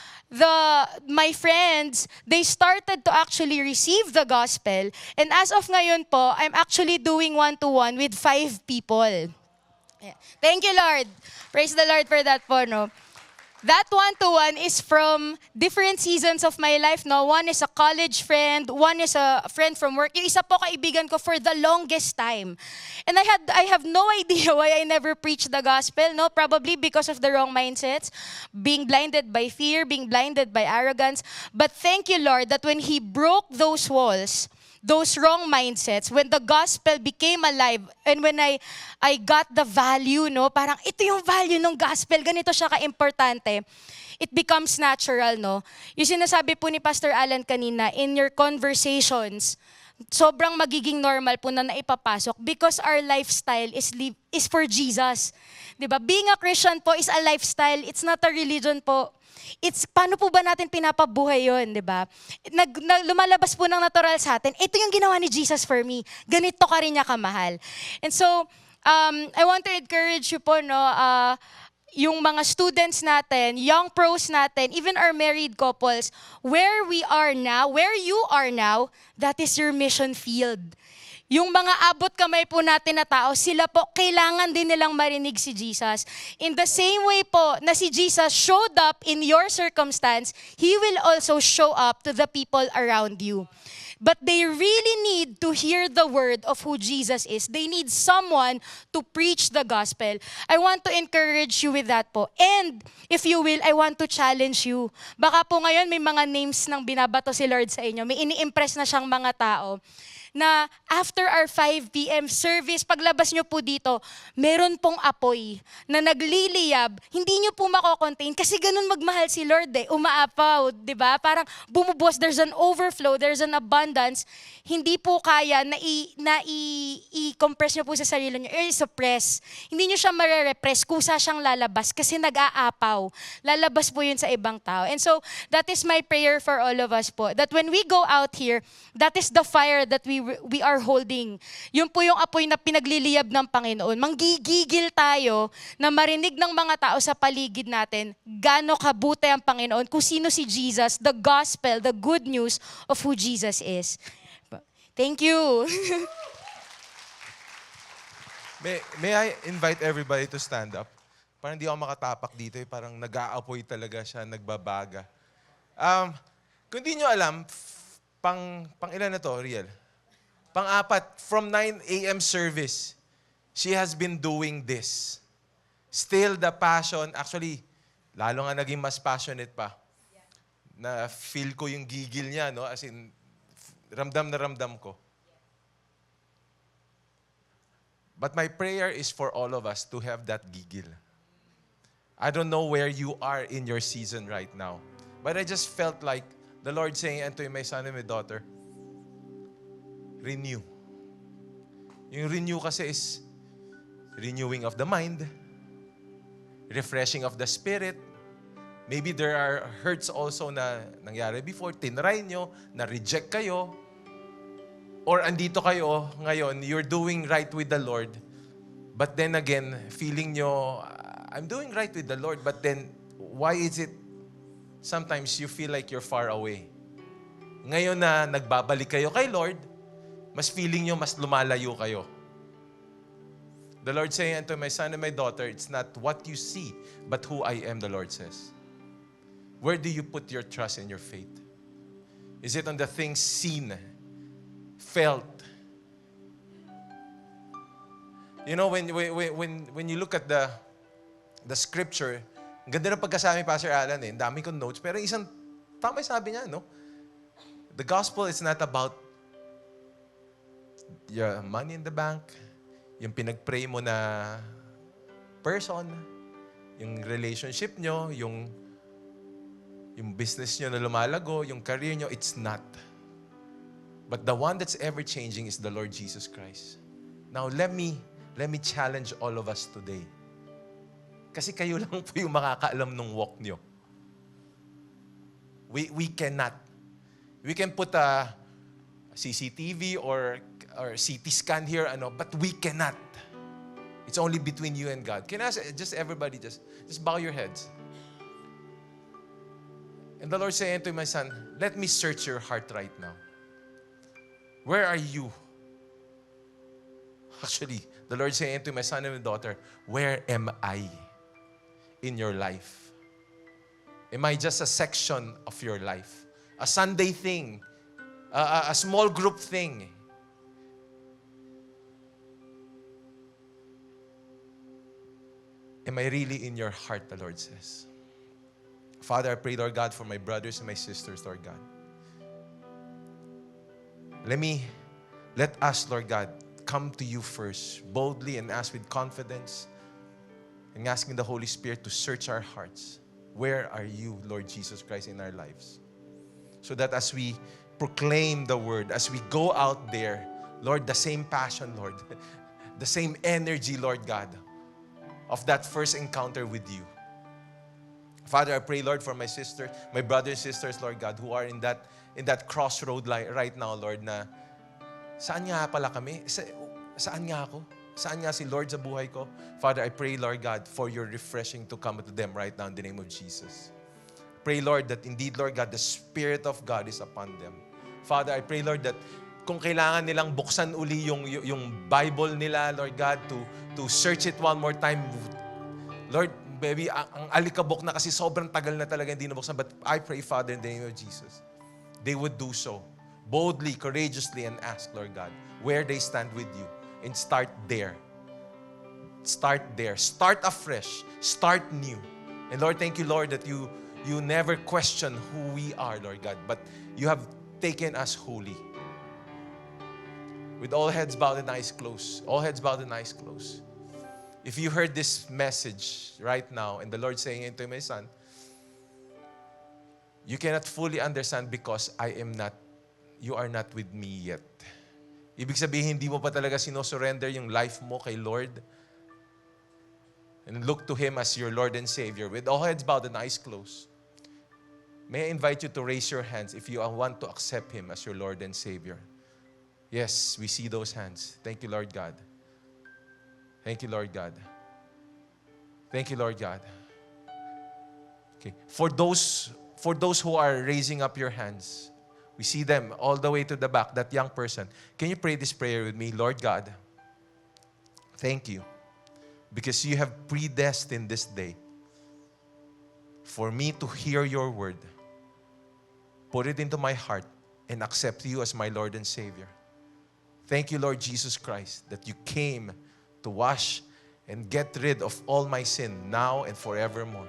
my friends, they started to actually receive the gospel. And as of ngayon po, I'm actually doing one-to-one with 5 people. Yeah. Thank you, Lord. Praise the Lord for that po, no. That one-to-one is from different seasons of my life, no? One is a college friend, one is a friend from work. Yung isa po kaibigan ko for the longest time. And I have no idea why I never preached the gospel, no? Probably because of the wrong mindsets, being blinded by fear, being blinded by arrogance. But thank you, Lord, that when He broke those walls, those wrong mindsets, when the gospel became alive, and when I got the value, no, parang ito yung value ng gospel, ganito siya ka-importante, it becomes natural, no. Yung sinasabi po ni Pastor Alan kanina, in your conversations, sobrang magiging normal po na naipapasok because our lifestyle is for Jesus. 'Di ba? Being a Christian po is a lifestyle. It's not a religion po. It's paano po ba natin pinapabuhay yun, 'di ba? Lumalabas po ng natural sa atin. Ito yung ginawa ni Jesus for me. Ganito ka rin niya kamahal. And so, I want to encourage you po, no, yung mga students natin, young pros natin, even our married couples, where we are now, where you are now, that is your mission field. Yung mga abot kamay po natin na tao, sila po, kailangan din nilang marinig si Jesus. In the same way po na si Jesus showed up in your circumstance, He will also show up to the people around you. But they really need to hear the word of who Jesus is. They need someone to preach the gospel. I want to encourage you with that po. And if you will, I want to challenge you. Baka po ngayon may mga names nang binabato si Lord sa inyo. May ini-impress na siyang mga tao na after our 5 p.m. service, paglabas nyo po dito, meron pong apoy na nagliliyab. Hindi nyo po mako-contain kasi ganun magmahal si Lord umaapaw, di ba? Parang bumubuwas, there's an overflow, there's an abundance. Hindi po kaya na i-compress nyo po sa sarili nyo, i-suppress. Hindi nyo siya mare-repress, kusa siyang lalabas kasi nag-aapaw. Lalabas po yun sa ibang tao. And so, that is my prayer for all of us po, that when we go out here, that is the fire that we are holding. Yun po yung apoy na pinagliliyab ng Panginoon. Manggigigil tayo na marinig ng mga tao sa paligid natin gaano kabuti ang Panginoon, kung sino si Jesus, the gospel, the good news of who Jesus is. Thank you. May I invite everybody to stand up? Parang hindi ako makatapak dito. Parang nag-aapoy talaga siya, nagbabaga. Kung di nyo alam, pang ilan na to, Riel? Pang-apat, from 9 a.m. service, she has been doing this. Still the passion, actually, lalo nga naging mas passionate pa. Na feel ko yung gigil niya, no? As in, ramdam na ramdam ko. But my prayer is for all of us to have that gigil. I don't know where you are in your season right now. But I just felt like the Lord saying unto my son and my daughter, renew. Yung renew kasi is renewing of the mind, refreshing of the spirit. Maybe there are hurts also na nangyari before, tinry nyo, na-reject kayo, or andito kayo ngayon, you're doing right with the Lord, but then again, feeling nyo, I'm doing right with the Lord, but then, why is it sometimes you feel like you're far away? Ngayon na nagbabalik kayo kay Lord, mas feeling nyo, mas lumalayo kayo. The Lord saying unto my son and my daughter, it's not what you see, but who I am, the Lord says. Where do you put your trust and your faith? Is it on the things seen, felt? You know, when you look at the scripture, ang ganda ng pagkasabi, Pastor Alan, ang dami kong notes, pero isang, tama sabi niya, no? The gospel is not about your money in the bank, yung pinag-pray mo na person, yung relationship nyo, yung business nyo na lumalago, yung career nyo, it's not. But the one that's ever changing is the Lord Jesus Christ. Now, let me challenge all of us today. Kasi kayo lang po yung makakaalam ng walk nyo. We cannot. We can put a CCTV or CT scan here, but we cannot. It's only between you and God. Can I ask, just everybody, just bow your heads. And the Lord saying to my son, let me search your heart right now. Where are you? Actually, the Lord saying to my son and my daughter, where am I in your life? Am I just a section of your life? A Sunday thing? A small group thing? Am I really in your heart, the Lord says? Father, I pray, Lord God, for my brothers and my sisters, Lord God. Let us, Lord God, come to you first, boldly and ask with confidence, and asking the Holy Spirit to search our hearts. Where are you, Lord Jesus Christ, in our lives? So that as we proclaim the word, as we go out there, Lord, the same passion, Lord, the same energy, Lord God, of that first encounter with you. Father, I pray, Lord, for my sisters, my brothers and sisters, Lord God, who are in that crossroad right now, Lord, na saan nga pala kami? Saan nga ako? Saan nga si Lord sa buhay ko? Father, I pray, Lord God, for your refreshing to come to them right now in the name of Jesus. Pray, Lord, that indeed, Lord God, the Spirit of God is upon them. Father, I pray, Lord, that kung kailangan nilang buksan uli yung Bible nila, Lord God, to search it one more time, Lord, baby, ang alikabok na kasi sobrang tagal na talaga hindi nabuksan. But I pray, Father, in the name of Jesus, they would do so boldly, courageously, and ask, Lord God, where they stand with you. And start there. Start there. Start afresh. Start new. And Lord, thank you, Lord, that you never question who we are, Lord God, but you have taken us holy. With all heads bowed and eyes closed. All heads bowed and eyes closed. If you heard this message right now, and the Lord saying it to my son, you cannot fully understand because you are not with me yet. Ibig sabihin, hindi mo pa talaga sinosurrender yung life mo kay Lord. And look to Him as your Lord and Savior. With all heads bowed and eyes closed, may I invite you to raise your hands if you want to accept Him as your Lord and Savior. Yes, we see those hands. Thank you, Lord God. Thank you, Lord God. Thank you, Lord God. Okay. For those who are raising up your hands, we see them all the way to the back, that young person. Can you pray this prayer with me? Lord God, thank you because you have predestined this day for me to hear your word, put it into my heart, and accept you as my Lord and Savior. Thank you, Lord Jesus Christ, that you came to wash and get rid of all my sin now and forevermore.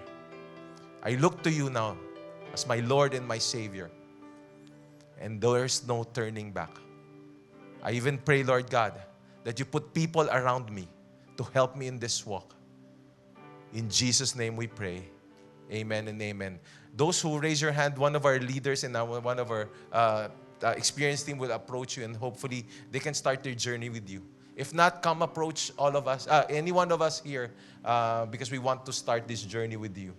I look to you now as my Lord and my Savior. And there's no turning back. I even pray, Lord God, that you put people around me to help me in this walk. In Jesus' name we pray. Amen and amen. Those who raise your hand, one of our leaders and one of our experienced team will approach you, and hopefully they can start their journey with you. If not, come approach all of us, any one of us here, because we want to start this journey with you.